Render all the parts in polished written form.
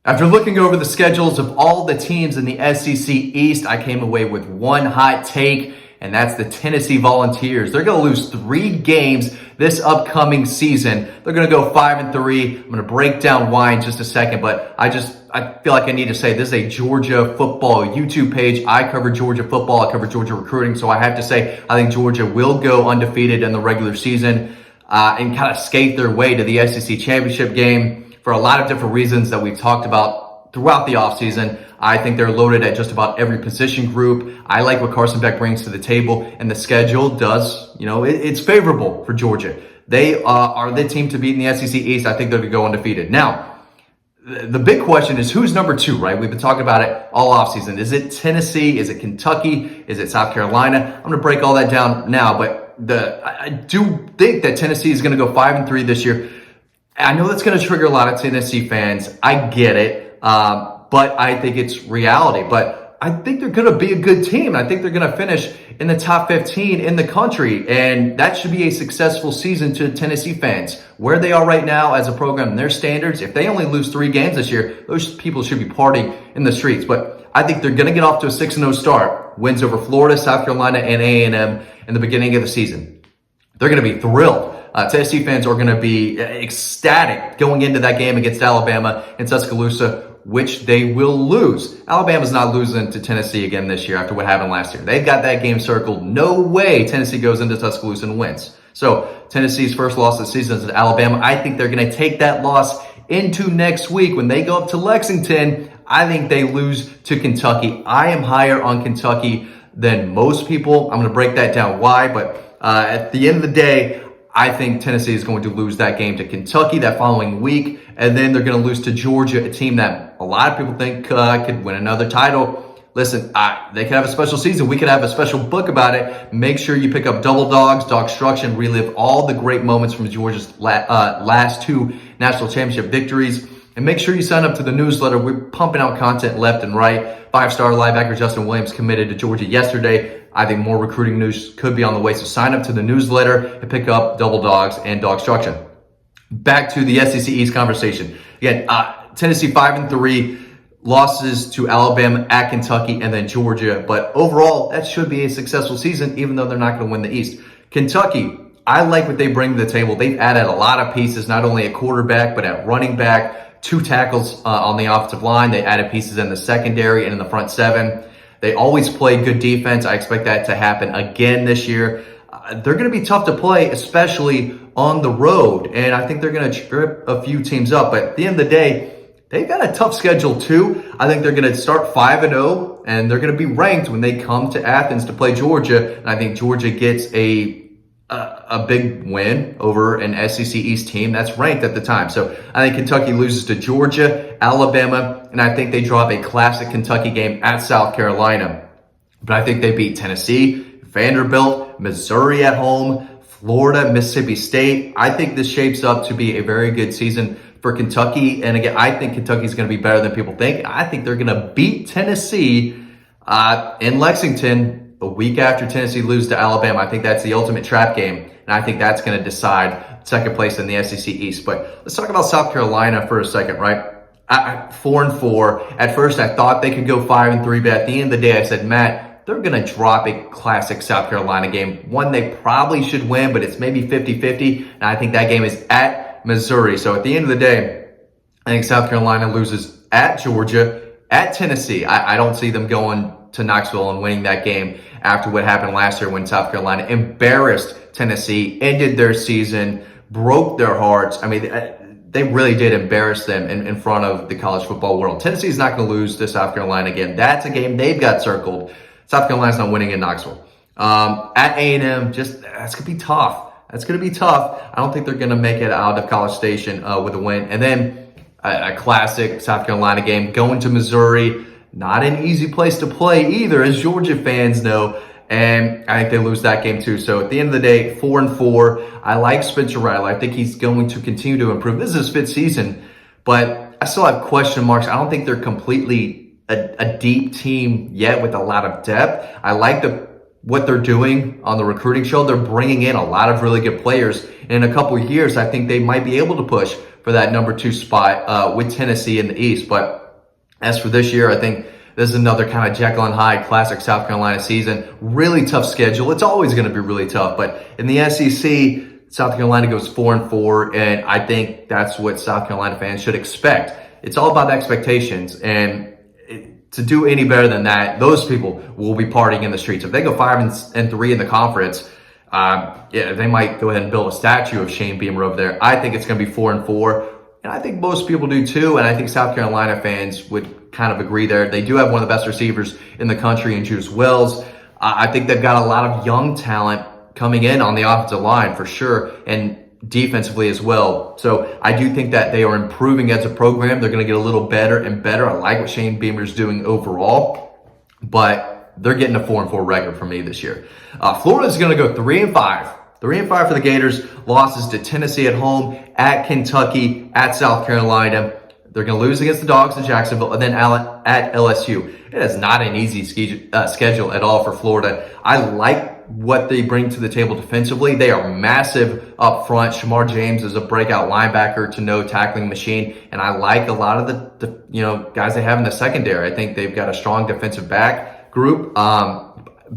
After looking over the schedules of all the teams in the SEC East, I came away with one hot take, and that's the Tennessee Volunteers. They're going to lose 3 games this upcoming season. They're going to go 5-3. I'm going to break down why in just a second, but I feel like I need to say this is a Georgia football YouTube page. I cover Georgia football. I cover Georgia recruiting, so I have to say I think Georgia will go undefeated in the regular season and kind of skate their way to the SEC championship game. For a lot of different reasons that we've talked about throughout the offseason. I think they're loaded at just about every position group. I like what Carson Beck brings to the table, and the schedule does, it's favorable for Georgia. They are the team to beat in the SEC East. I think they're going to go undefeated. Now, the big question is who's number 2, right? We've been talking about it all offseason. Is it Tennessee? Is it Kentucky? Is it South Carolina? I'm going to break all that down now, but I do think that Tennessee is going to go 5-3 this year. I know that's going to trigger a lot of Tennessee fans. I get it. But I think it's reality. But I think they're going to be a good team. I think they're going to finish in the top 15 in the country. And that should be a successful season to Tennessee fans. Where they are right now as a program and their standards, if they only lose 3 games this year, those people should be partying in the streets. But I think they're going to get off to a 6-0 start. Wins over Florida, South Carolina, and A&M in the beginning of the season. They're going to be thrilled. Tennessee fans are going to be ecstatic going into that game against Alabama in Tuscaloosa, which they will lose. Alabama's not losing to Tennessee again this year after what happened last year. They've got that game circled. No way Tennessee goes into Tuscaloosa and wins. So Tennessee's first loss of the season is at Alabama. I think they're going to take that loss into next week when they go up to Lexington. I think they lose to Kentucky. I am higher on Kentucky than most people. I'm going to break that down why, but at the end of the day, I think Tennessee is going to lose that game to Kentucky that following week, and then they're going to lose to Georgia, a team that a lot of people think could win another title. Listen, they could have a special season. We could have a special book about it. Make sure you pick up Double Dogs, Dogstruction, relive all the great moments from Georgia's last 2 national championship victories. And make sure you sign up to the newsletter. We're pumping out content left and right. 5-star linebacker Justin Williams committed to Georgia yesterday. I think more recruiting news could be on the way. So sign up to the newsletter and pick up Double Dogs and Dogstruction. Back to the SEC East conversation. Again, Tennessee 5-3, losses to Alabama, at Kentucky, and then Georgia. But overall, that should be a successful season, even though they're not going to win the East. Kentucky, I like what they bring to the table. They've added a lot of pieces, not only at quarterback, but at running back, 2 tackles on the offensive line. They added pieces in the secondary and in the front 7. They always play good defense. I expect that to happen again this year. They're going to be tough to play, especially on the road. And I think they're going to trip a few teams up. But at the end of the day, they've got a tough schedule too. I think they're going to start 5-0, and they're going to be ranked when they come to Athens to play Georgia. And I think Georgia gets a big win over an SEC East team that's ranked at the time. So I think Kentucky loses to Georgia, Alabama, and I think they drop a classic Kentucky game at South Carolina. But I think they beat Tennessee, Vanderbilt, Missouri at home, Florida, Mississippi State. I think this shapes up to be a very good season for Kentucky. And again, I think Kentucky's going to be better than people think. I think they're going to beat Tennessee in Lexington a week after Tennessee loses to Alabama. I think that's the ultimate trap game, and I think that's going to decide second place in the SEC East. But let's talk about South Carolina for a second, right? 4-4. At first, I thought they could go 5-3, but at the end of the day, I said, Matt, they're going to drop a classic South Carolina game. One they probably should win, but it's maybe 50-50, and I think that game is at Missouri. So at the end of the day, I think South Carolina loses at Georgia, at Tennessee. I don't see them going to Knoxville and winning that game after what happened last year when South Carolina embarrassed Tennessee, ended their season, broke their hearts. I mean, they really did embarrass them in front of the college football world. Tennessee's not going to lose to South Carolina again. That's a game they've got circled. South Carolina's not winning in Knoxville. At A&M, that's going to be tough. That's going to be tough. I don't think they're going to make it out of College Station with a win. And then a classic South Carolina game, going to Missouri. Not an easy place to play either, as Georgia fans know. And I think they lose that game too. So at the end of the day, 4-4. I like Spencer Rattler. I think he's going to continue to improve. This is his 5th season, but I still have question marks. I don't think they're completely a deep team yet with a lot of depth. I like what they're doing on the recruiting show. They're bringing in a lot of really good players. And in a couple of years, I think they might be able to push for that number 2 spot with Tennessee in the East. But as for this year, I think this is another kind of Jekyll and Hyde classic South Carolina season. Really tough schedule. It's always going to be really tough. But in the SEC, South Carolina goes 4-4, and I think that's what South Carolina fans should expect. It's all about expectations, and to do any better than that, those people will be partying in the streets. If they go 5-3 in the conference, they might go ahead and build a statue of Shane Beamer over there. I think it's going to be 4-4, and I think most people do too, and I think South Carolina fans would kind of agree there. They do have one of the best receivers in the country in Juice Wells. I think they've got a lot of young talent coming in on the offensive line for sure, and defensively as well. So I do think that they are improving as a program. They're going to get a little better and better. I like what Shane Beamer's doing overall, but they're getting a 4-4 record for me this year. Florida's going to go 3-5. 3-5 for the Gators. Losses to Tennessee at home, at Kentucky, at South Carolina. They're going to lose against the Dogs in Jacksonville, and then at LSU. It is not an easy schedule at all for Florida. I like what they bring to the table defensively. They are massive up front. Shamar James is a breakout linebacker to no tackling machine, and I like a lot of the guys they have in the secondary. I think they've got a strong defensive back group.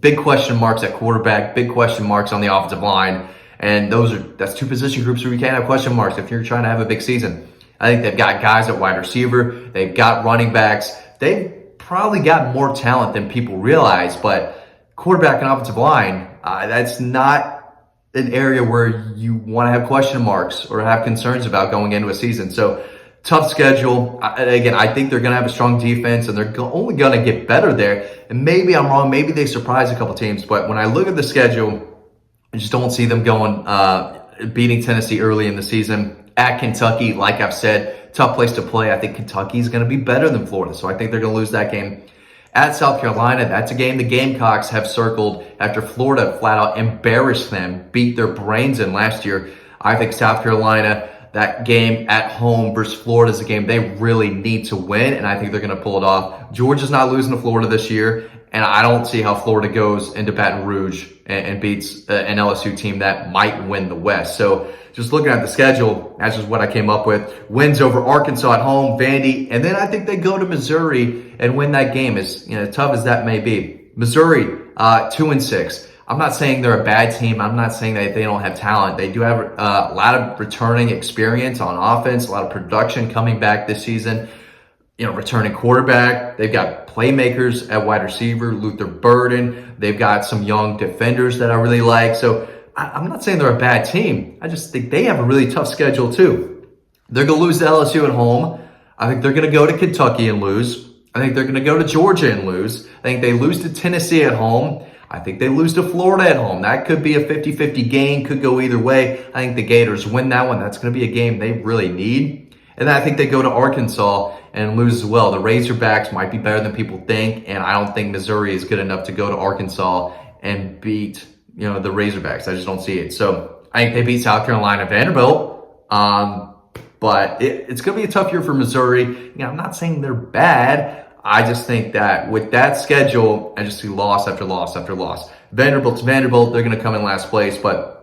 Big question marks at quarterback, big question marks on the offensive line, and that's 2 position groups where you can't have question marks if you're trying to have a big season. I think they've got guys at wide receiver. They've got running backs. They've probably got more talent than people realize, but quarterback and offensive line, that's not an area where you want to have question marks or have concerns about going into a season. So tough schedule. Again, I think they're going to have a strong defense, and they're only going to get better there. And maybe I'm wrong. Maybe they surprise a couple teams. But when I look at the schedule, I just don't see them beating Tennessee early in the season. At Kentucky, like I've said, tough place to play. I think Kentucky is going to be better than Florida, so I think they're going to lose that game. At South Carolina, that's a game the Gamecocks have circled after Florida flat out embarrassed them, beat their brains in last year. I think South Carolina, that game at home versus Florida is a game they really need to win, and I think they're going to pull it off. Georgia's not losing to Florida this year, and I don't see how Florida goes into Baton Rouge and beats an LSU team that might win the West. So just looking at the schedule, that's just what I came up with. Wins over Arkansas at home, Vandy, and then I think they go to Missouri and win that game, as tough as that may be. Missouri, 2-6. I'm not saying they're a bad team. I'm not saying that they don't have talent. They do have a lot of returning experience on offense, a lot of production coming back this season. Returning quarterback. They've got playmakers at wide receiver, Luther Burden. They've got some young defenders that I really like. So I'm not saying they're a bad team. I just think they have a really tough schedule too. They're going to lose to LSU at home. I think they're going to go to Kentucky and lose. I think they're going to go to Georgia and lose. I think they lose to Tennessee at home. I think they lose to Florida at home. That could be a 50-50 game. Could go either way. I think the Gators win that one. That's going to be a game they really need. And then I think they go to Arkansas and lose as well. The Razorbacks might be better than people think, and I don't think Missouri is good enough to go to Arkansas and beat the Razorbacks. I just don't see it. So I think they beat South Carolina, Vanderbilt. But it's going to be a tough year for Missouri. I'm not saying they're bad. I just think that with that schedule, I just see loss after loss after loss. Vanderbilt's Vanderbilt. They're going to come in last place. But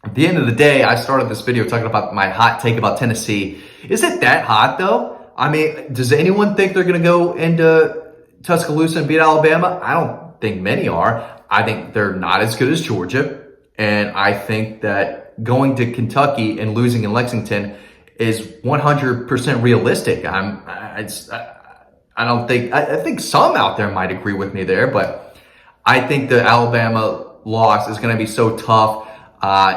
at the end of the day, I started this video talking about my hot take about Tennessee. Is it that hot, though? I mean, does anyone think they're going to go into Tuscaloosa and beat Alabama? I don't think many are. I think they're not as good as Georgia. And I think that going to Kentucky and losing in Lexington is 100% realistic. I think some out there might agree with me there, but I think the Alabama loss is going to be so tough.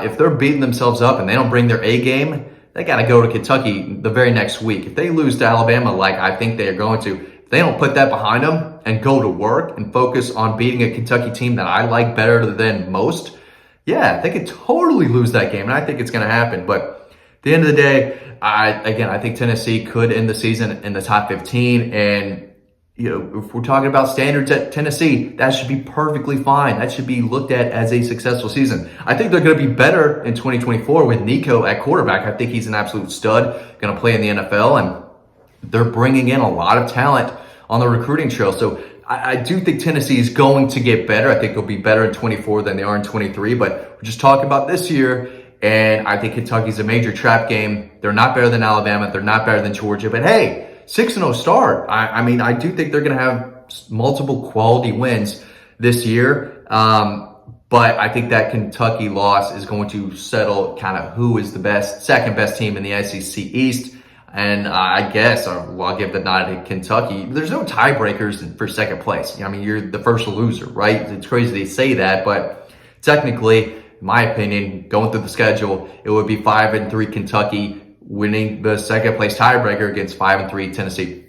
If they're beating themselves up and they don't bring their A game, they got to go to Kentucky the very next week. If they lose to Alabama, like I think they are going to, if they don't put that behind them and go to work and focus on beating a Kentucky team that I like better than most, yeah, they could totally lose that game, and I think it's going to happen. But at the end of the day, I think Tennessee could end the season in the top 15, and if we're talking about standards at Tennessee, that should be perfectly fine. That should be looked at as a successful season. I think they're going to be better in 2024 with Nico at quarterback. I think he's an absolute stud, going to play in the NFL, and they're bringing in a lot of talent on the recruiting trail. So I do think Tennessee is going to get better. I think they'll be better in 24 than they are in 23, but we're just talking about this year. And I think Kentucky's a major trap game. They're not better than Alabama. They're not better than Georgia. But hey, 6-0 start. I mean, I do think they're going to have multiple quality wins this year. But I think that Kentucky loss is going to settle kind of who is the second best team in the SEC East. And I guess I'll give the nod to Kentucky. There's no tiebreakers for second place. I mean, you're the first loser, right? It's crazy they say that, but technically, in my opinion, going through the schedule, it would be 5-3 Kentucky winning the second place tiebreaker against 5-3 Tennessee.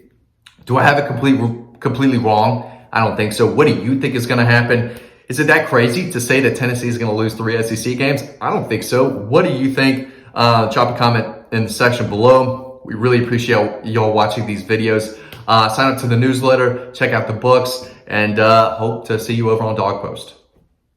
Do I have it completely wrong? I don't think so. What do you think is going to happen? Is it that crazy to say that Tennessee is going to lose 3 SEC games? I don't think so. What do you think? Drop a comment in the section below. We really appreciate y'all watching these videos. Sign up to the newsletter, check out the books, and hope to see you over on Dawg Post.